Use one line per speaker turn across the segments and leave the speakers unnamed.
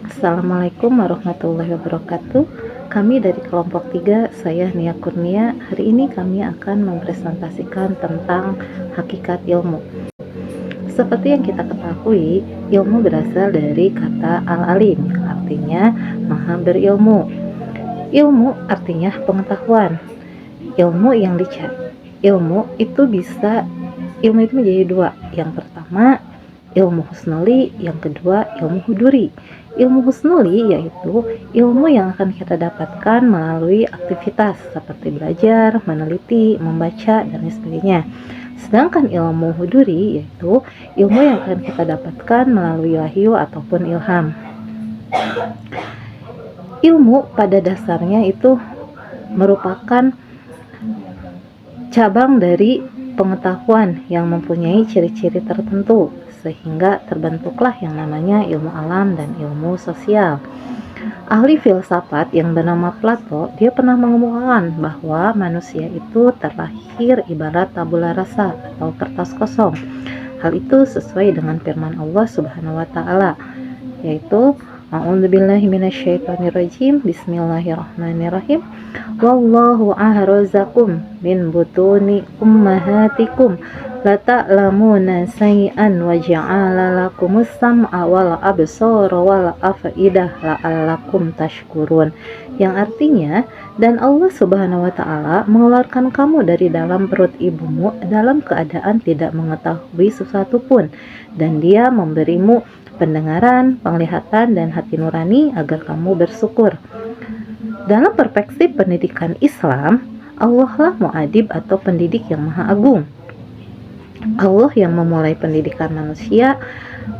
Assalamualaikum warahmatullahi wabarakatuh. Kami dari kelompok 3, saya Nia Kurnia. Hari ini kami akan mempresentasikan tentang hakikat ilmu. Seperti yang kita ketahui, ilmu berasal dari kata al-alim, artinya maha berilmu. Ilmu artinya pengetahuan. Ilmu itu menjadi dua. Yang pertama ilmu husnuli, yang kedua ilmu huduri. Ilmu husnuli yaitu ilmu yang akan kita dapatkan melalui aktivitas seperti belajar, meneliti, membaca, dan lain sebagainya. Sedangkan ilmu huduri yaitu ilmu yang akan kita dapatkan melalui wahyu ataupun ilham. Ilmu pada dasarnya itu merupakan cabang dari pengetahuan yang mempunyai ciri-ciri tertentu, sehingga terbentuklah yang namanya ilmu alam dan ilmu sosial. Ahli filsafat yang bernama Plato, dia pernah mengemukakan bahwa manusia itu terlahir ibarat tabula rasa atau kertas kosong. Hal itu sesuai dengan firman Allah Subhanahu wa taala, yaitu A'udzubillahi minasyaitonirrajim. Bismillahirrahmanirrahim. Wallahu ahrazakum min butuni ummahatikum la ta'lamuna say'an wa ja'ala lakumus sam'a wal absara wal af'idah la'allakum tashkurun. Yang artinya, dan Allah Subhanahu wa taala mengeluarkan kamu dari dalam perut ibumu dalam keadaan tidak mengetahui sesuatu pun, dan Dia memberimu pendengaran, penglihatan, dan hati nurani agar kamu bersyukur. Dalam perspektif pendidikan Islam, Allah lah muadib atau pendidik yang maha agung. Allah yang memulai pendidikan manusia,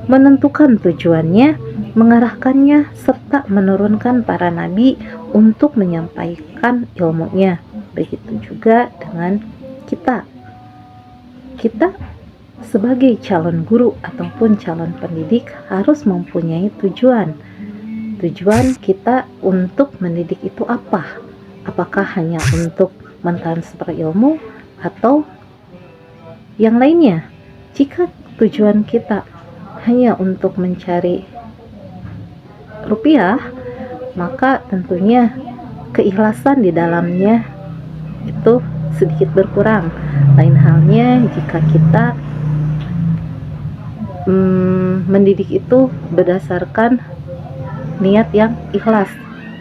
menentukan tujuannya, mengarahkannya, serta menurunkan para nabi untuk menyampaikan ilmunya. Begitu juga dengan kita. Sebagai calon guru ataupun calon pendidik harus mempunyai tujuan. Tujuan kita untuk mendidik itu apa? Apakah hanya untuk mentransfer ilmu atau yang lainnya? Jika tujuan kita hanya untuk mencari rupiah, maka tentunya keikhlasan di dalamnya itu sedikit berkurang. Lain halnya jika kita mendidik itu berdasarkan niat yang ikhlas,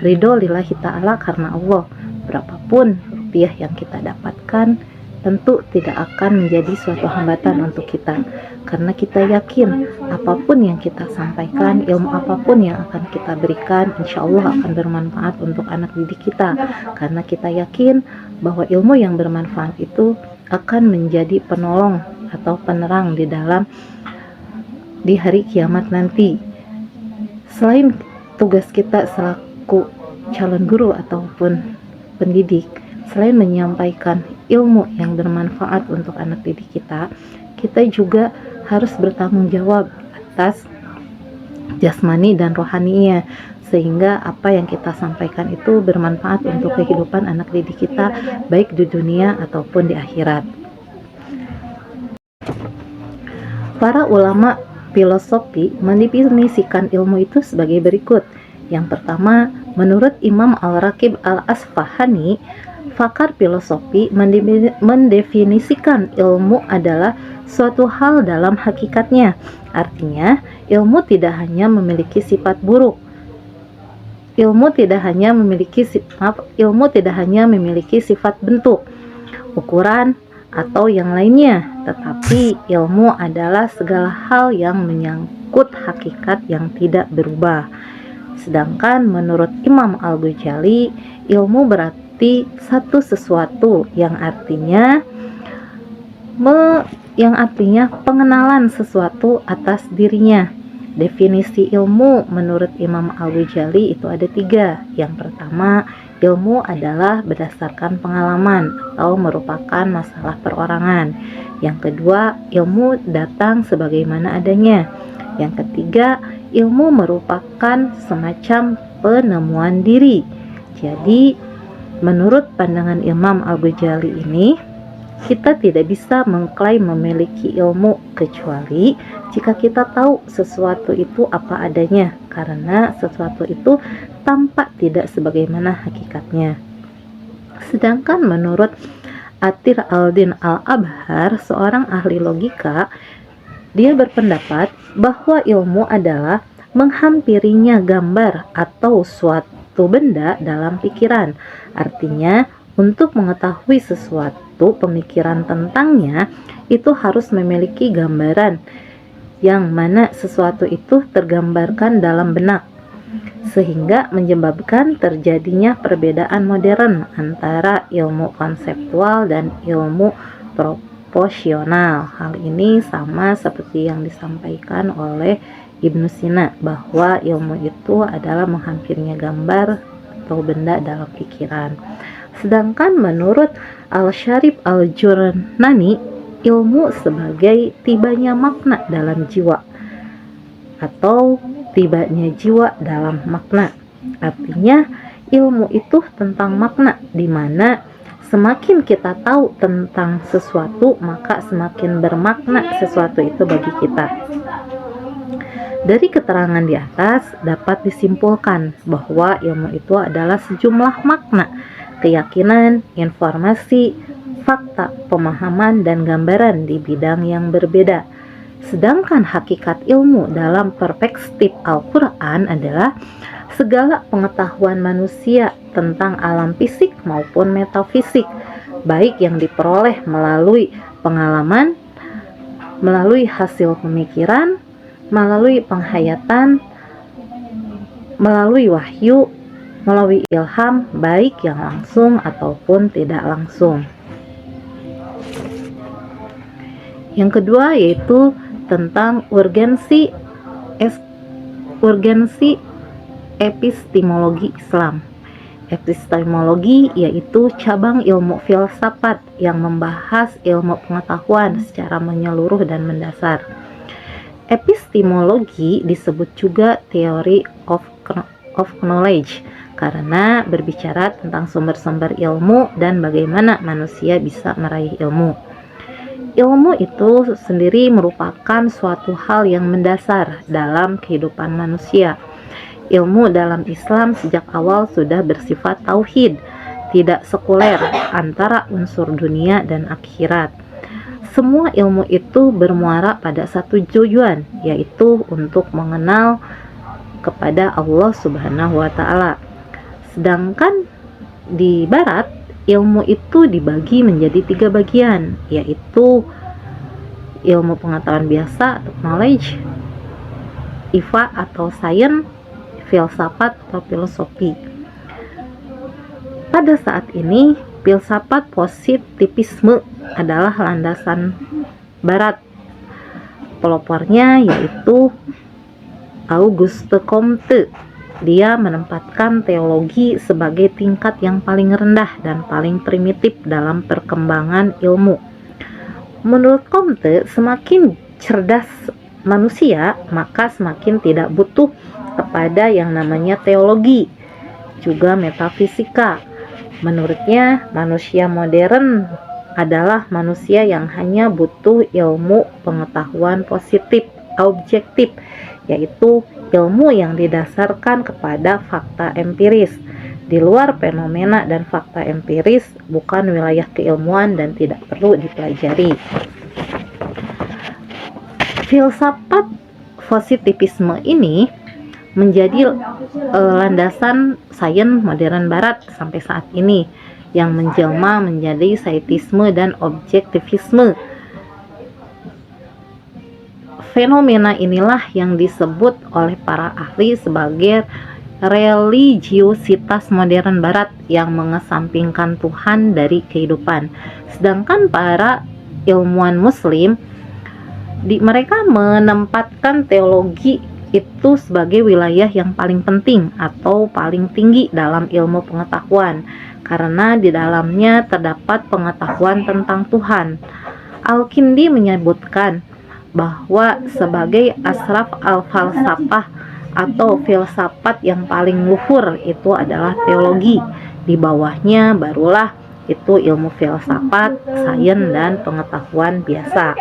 ridho lillahi ta'ala, karena Allah. Berapapun rupiah yang kita dapatkan tentu tidak akan menjadi suatu hambatan untuk kita, karena kita yakin apapun yang kita sampaikan, ilmu apapun yang akan kita berikan, insya Allah akan bermanfaat untuk anak didik kita, karena kita yakin bahwa ilmu yang bermanfaat itu akan menjadi penolong atau penerang di hari kiamat nanti. Selain tugas kita selaku calon guru ataupun pendidik, selain menyampaikan ilmu yang bermanfaat untuk anak didik kita, kita juga harus bertanggung jawab atas jasmani dan rohaninya, sehingga apa yang kita sampaikan itu bermanfaat untuk kehidupan anak didik kita, baik di dunia ataupun di akhirat. Para ulama filosofi mendefinisikan ilmu itu sebagai berikut. Yang pertama, menurut Imam Al-Raqib Al-Asfahani, pakar filosofi mendefinisikan ilmu adalah suatu hal dalam hakikatnya. Artinya, ilmu tidak hanya memiliki sifat buruk. Ilmu tidak hanya memiliki sifat bentuk, ukuran, atau yang lainnya, tetapi ilmu adalah segala hal yang menyangkut hakikat yang tidak berubah. Sedangkan menurut Imam Al-Ghazali, ilmu berarti satu sesuatu yang artinya pengenalan sesuatu atas dirinya. Definisi ilmu menurut Imam Al-Ghazali itu ada 3. Yang pertama, ilmu adalah berdasarkan pengalaman atau merupakan masalah perorangan. Yang kedua, ilmu datang sebagaimana adanya. Yang ketiga, ilmu merupakan semacam penemuan diri. Jadi, menurut pandangan Imam Al-Ghazali ini, kita tidak bisa mengklaim memiliki ilmu kecuali jika kita tahu sesuatu itu apa adanya. karena sesuatu itu tampak tidak sebagaimana hakikatnya. Sedangkan menurut Atir al-Din al-Abhar, seorang ahli logika, dia berpendapat bahwa ilmu adalah menghampirinya gambar atau suatu benda dalam pikiran. Artinya, untuk mengetahui sesuatu, pemikiran tentangnya itu harus memiliki gambaran yang mana sesuatu itu tergambarkan dalam benak, sehingga menyebabkan terjadinya perbedaan modern antara ilmu konseptual dan ilmu proporsional. Hal ini sama seperti yang disampaikan oleh Ibnu Sina, bahwa ilmu itu adalah menghampirinya gambar atau benda dalam pikiran. Sedangkan menurut Al-Syarif Al-Jurnani, ilmu sebagai tibanya makna dalam jiwa atau tibanya jiwa dalam makna. Artinya ilmu itu tentang makna, di mana semakin kita tahu tentang sesuatu, maka semakin bermakna sesuatu itu bagi kita. Dari keterangan di atas dapat disimpulkan bahwa ilmu itu adalah sejumlah makna, keyakinan, informasi, fakta, pemahaman, dan gambaran di bidang yang berbeda. Sedangkan hakikat ilmu dalam perspektif Al-Quran adalah segala pengetahuan manusia tentang alam fisik maupun metafisik, baik yang diperoleh melalui pengalaman, melalui hasil pemikiran, melalui penghayatan, melalui wahyu, melalui ilham, baik yang langsung ataupun tidak langsung. Yang kedua yaitu tentang urgensi epistemologi Islam. Epistemologi yaitu cabang ilmu filsafat yang membahas ilmu pengetahuan secara menyeluruh dan mendasar. Epistemologi disebut juga theory of knowledge karena berbicara tentang sumber-sumber ilmu dan bagaimana manusia bisa meraih ilmu. Ilmu itu sendiri merupakan suatu hal yang mendasar dalam kehidupan manusia. Ilmu dalam Islam sejak awal sudah bersifat tauhid, tidak sekuler antara unsur dunia dan akhirat. Semua ilmu itu bermuara pada satu tujuan, yaitu untuk mengenal kepada Allah Subhanahu wa Ta'ala. Sedangkan di Barat, ilmu itu dibagi menjadi 3 bagian, yaitu ilmu pengetahuan biasa atau knowledge, IFA atau science, filsafat atau filosofi. Pada saat ini, filsafat positivisme adalah landasan Barat. Pelopornya yaitu Auguste Comte. Dia menempatkan teologi sebagai tingkat yang paling rendah dan paling primitif dalam perkembangan ilmu. Menurut Comte, semakin cerdas manusia, maka semakin tidak butuh kepada yang namanya teologi, juga metafisika. Menurutnya, manusia modern adalah manusia yang hanya butuh ilmu pengetahuan positif, objektif, yaitu ilmu yang didasarkan kepada fakta empiris. Di luar fenomena dan fakta empiris bukan wilayah keilmuan dan tidak perlu dipelajari. Filsafat positivisme ini menjadi landasan sains modern Barat sampai saat ini, yang menjelma menjadi scientisme dan objektivisme. Fenomena inilah yang disebut oleh para ahli sebagai religiositas modern Barat yang mengesampingkan Tuhan dari kehidupan. Sedangkan para ilmuwan Muslim, mereka menempatkan teologi itu sebagai wilayah yang paling penting atau paling tinggi dalam ilmu pengetahuan, karena di dalamnya terdapat pengetahuan tentang Tuhan. Al-Kindi menyebutkan bahwa sebagai asraf al-falsafah atau filsafat yang paling luhur itu adalah teologi. Di bawahnya barulah itu ilmu filsafat, sains, dan pengetahuan biasa.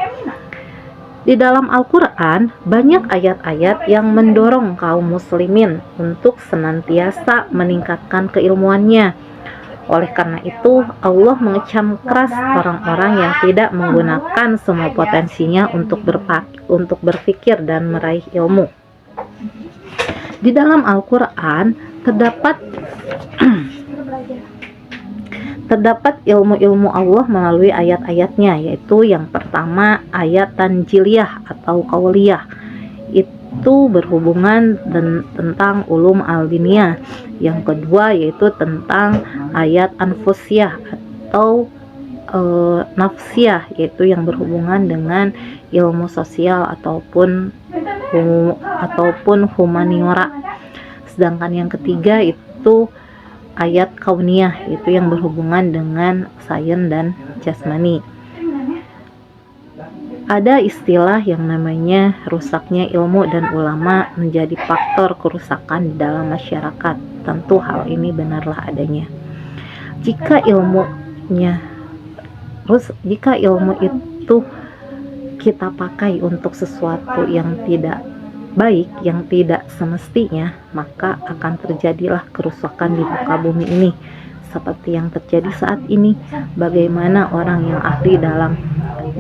Di dalam Al-Quran, banyak ayat-ayat yang mendorong kaum muslimin untuk senantiasa meningkatkan keilmuannya. Oleh karena itu, Allah mengecam keras orang-orang yang tidak menggunakan semua potensinya untuk berpikir dan meraih ilmu. Di dalam Al-Quran terdapat ilmu-ilmu Allah melalui ayat-ayatnya, yaitu yang pertama ayat tanjiliyah atau qauliyah, itu berhubungan tentang ulum al-diniyah. Yang kedua yaitu tentang ayat anfusiyah atau nafsiyah, yaitu yang berhubungan dengan ilmu sosial ataupun humaniora. Sedangkan yang ketiga itu ayat kauniyah, itu yang berhubungan dengan sains dan jasmani. Ada istilah yang namanya rusaknya ilmu dan ulama menjadi faktor kerusakan di dalam masyarakat. Tentu hal ini benarlah adanya. Jika ilmu itu kita pakai untuk sesuatu yang tidak baik, yang tidak semestinya, maka akan terjadilah kerusakan di muka bumi ini, seperti yang terjadi saat ini. Bagaimana orang yang ahli dalam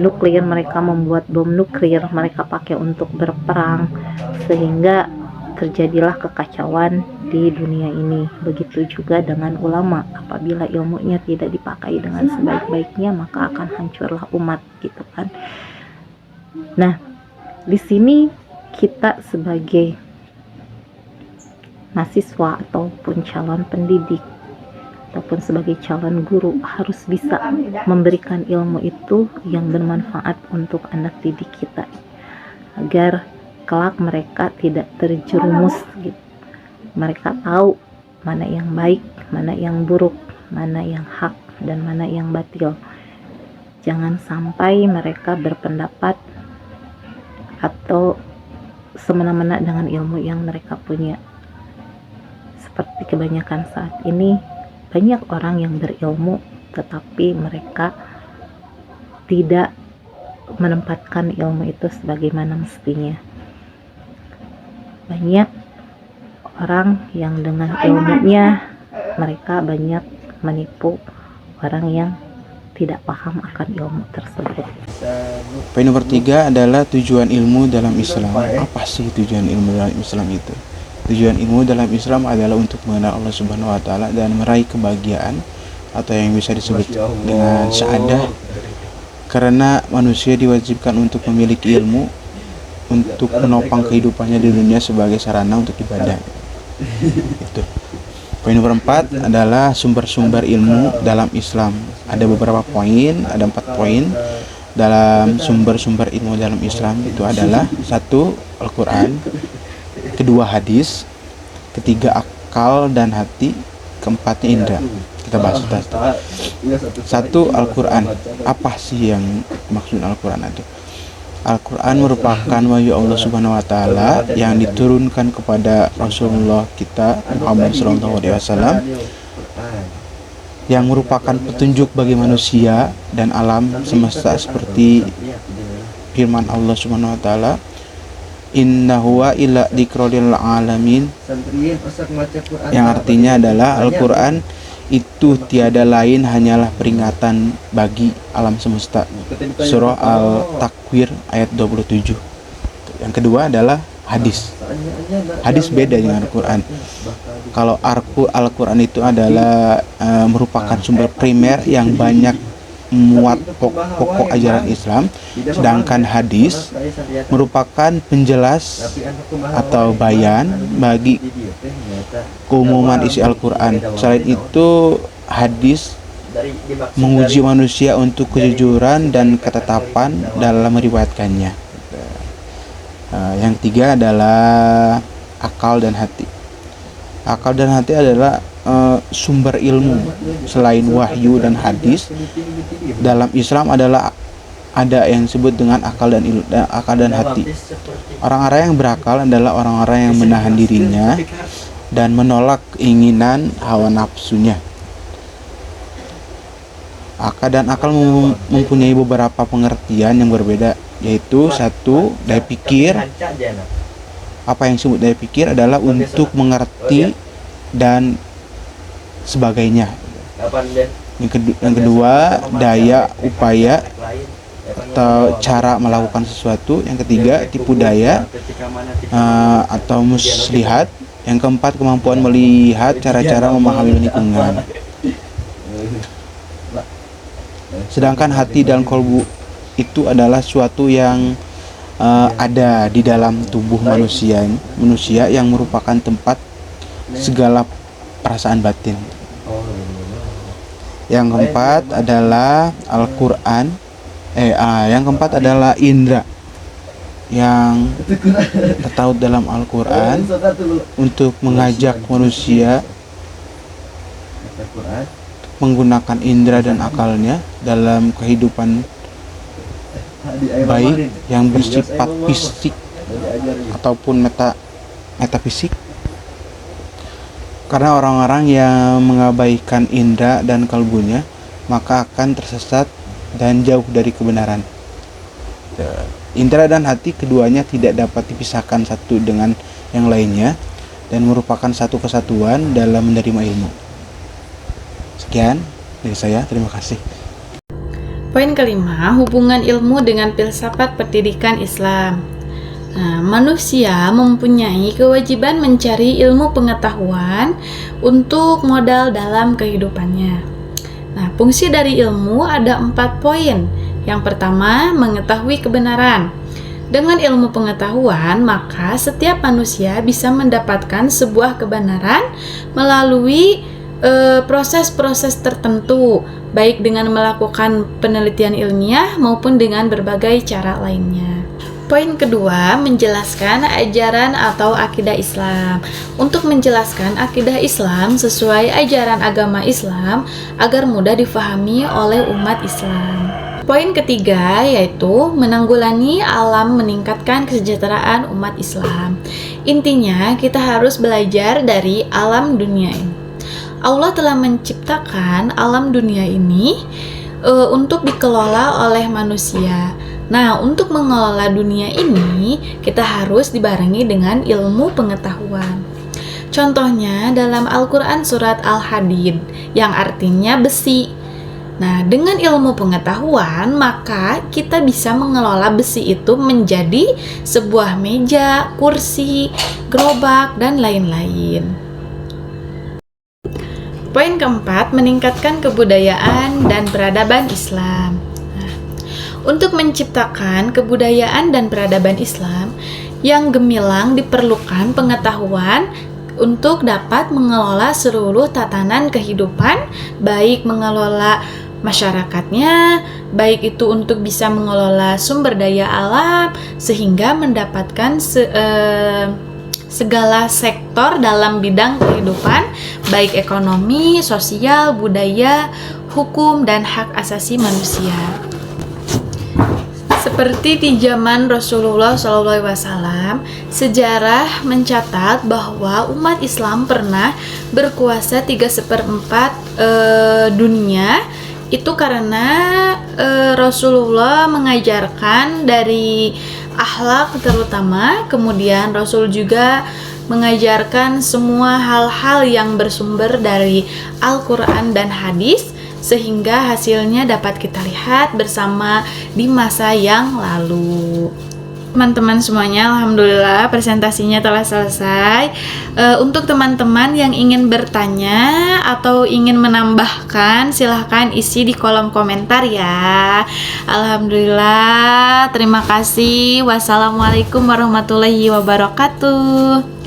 nuklir, mereka membuat bom nuklir, mereka pakai untuk berperang, sehingga terjadilah kekacauan di dunia ini. Begitu juga dengan ulama, apabila ilmunya tidak dipakai dengan sebaik-baiknya, maka akan hancurlah umat, gitu kan. Nah, di sini kita sebagai mahasiswa ataupun calon pendidik ataupun sebagai calon guru harus bisa memberikan ilmu itu yang bermanfaat untuk anak didik kita, agar kelak mereka tidak terjerumus gitu. Mereka tahu mana yang baik, mana yang buruk, mana yang hak dan mana yang batil. Jangan sampai mereka berpendapat atau semena-mena dengan ilmu yang mereka punya. Seperti kebanyakan saat ini, banyak orang yang berilmu tetapi mereka tidak menempatkan ilmu itu sebagaimana mestinya. Banyak orang yang dengan ilmunya mereka banyak menipu orang yang tidak paham akan ilmu tersebut.
Poin nomor 3 adalah tujuan ilmu dalam Islam. Apa sih tujuan ilmu dalam Islam itu? Tujuan ilmu dalam Islam adalah untuk mengenal Allah Subhanahu wa taala dan meraih kebahagiaan atau yang bisa disebut dengan sa'adah. Karena manusia diwajibkan untuk memiliki ilmu untuk menopang kehidupannya di dunia sebagai sarana untuk ibadah. Itu. Poin nomor 4 adalah sumber-sumber ilmu dalam Islam. Ada beberapa poin, ada 4 poin dalam sumber-sumber ilmu dalam Islam. Itu adalah 1. Al-Quran, kedua hadis, ketiga akal dan hati, keempatnya indra. Kita bahas satu. 1. Al-Quran. Apa sih yang maksud Al-Quran itu? Al-Quran merupakan wahyu Allah Subhanahu wa taala yang diturunkan kepada Rasulullah kita Muhammad SAW, yang merupakan petunjuk bagi manusia dan alam semesta, seperti firman Allah Subhanahu wa taala, "Inna huwa illa dzikrul lil alamin", yang artinya adalah Al-Quran itu tiada lain hanyalah peringatan bagi alam semesta. Surah Al-Takwir ayat 27. Yang kedua adalah hadis. Hadis beda dengan Al-Quran. Kalau Al-Quran itu adalah merupakan sumber primer yang banyak muat pokok ajaran Islam, sedangkan hadis merupakan penjelas atau bayan bagi keumuman isi Al-Quran. Selain itu, hadis menguji manusia untuk kejujuran dan ketetapan dalam meriwayatkannya. Yang tiga adalah akal dan hati. Akal dan hati adalah sumber ilmu. Selain wahyu dan hadis, dalam Islam adalah ada yang disebut dengan akal dan hati. Orang-orang yang berakal adalah orang-orang yang menahan dirinya dan menolak keinginan hawa nafsunya. Akal mempunyai beberapa pengertian yang berbeda, yaitu satu, daya pikir. Apa yang disebut daya pikir adalah untuk mengerti dan sebagainya. Yang kedua, daya upaya atau cara melakukan sesuatu. Yang ketiga, tipu daya atau muslihat. Yang keempat, kemampuan melihat cara-cara memahami lingkungan. Sedangkan hati dan kolbu itu adalah suatu yang ada di dalam tubuh manusia yang merupakan tempat segala perasaan batin. Yang keempat adalah Al-Quran. Yang keempat adalah indra yang tertaut dalam Al-Quran untuk mengajak manusia menggunakan indra dan akalnya dalam kehidupan baik yang bersifat fisik ataupun metafisik. Karena orang-orang yang mengabaikan indra dan kalbunya maka akan tersesat dan jauh dari kebenaran. Indra dan hati keduanya tidak dapat dipisahkan satu dengan yang lainnya dan merupakan satu kesatuan dalam menerima ilmu. Sekian dari saya, terima kasih.
Poin kelima, hubungan ilmu dengan filsafat pendidikan Islam. Nah, manusia mempunyai kewajiban mencari ilmu pengetahuan untuk modal dalam kehidupannya. Nah, fungsi dari ilmu ada 4 poin. Yang pertama, mengetahui kebenaran. Dengan ilmu pengetahuan, maka setiap manusia bisa mendapatkan sebuah kebenaran melalui proses-proses tertentu, baik dengan melakukan penelitian ilmiah maupun dengan berbagai cara lainnya. Poin kedua, menjelaskan ajaran atau akidah Islam. Untuk menjelaskan akidah Islam sesuai ajaran agama Islam agar mudah difahami oleh umat Islam. Poin ketiga yaitu menanggulangi alam, meningkatkan kesejahteraan umat Islam. Intinya kita harus belajar dari alam dunia ini. Allah telah menciptakan alam dunia ini untuk dikelola oleh manusia. Nah, untuk mengelola dunia ini, kita harus dibarengi dengan ilmu pengetahuan. Contohnya dalam Al-Quran surat Al-Hadid, yang artinya besi. Nah, dengan ilmu pengetahuan, maka kita bisa mengelola besi itu menjadi sebuah meja, kursi, gerobak, dan lain-lain. Poin keempat, meningkatkan kebudayaan dan peradaban Islam. Nah, untuk menciptakan kebudayaan dan peradaban Islam yang gemilang diperlukan pengetahuan untuk dapat mengelola seluruh tatanan kehidupan, baik mengelola masyarakatnya, baik itu untuk bisa mengelola sumber daya alam, sehingga mendapatkan segala sektor dalam bidang kehidupan, baik ekonomi, sosial, budaya, hukum, dan hak asasi manusia. Seperti di zaman Rasulullah SAW, sejarah mencatat bahwa umat Islam pernah berkuasa 3/4 dunia. Itu karena Rasulullah mengajarkan dari akhlak terutama, kemudian Rasul juga mengajarkan semua hal-hal yang bersumber dari Al-Quran dan hadis, sehingga hasilnya dapat kita lihat bersama di masa yang lalu. Teman-teman semuanya, alhamdulillah presentasinya telah selesai. Untuk teman-teman yang ingin bertanya atau ingin menambahkan, silahkan isi di kolom komentar ya. Alhamdulillah, terima kasih. Wassalamualaikum warahmatullahi wabarakatuh.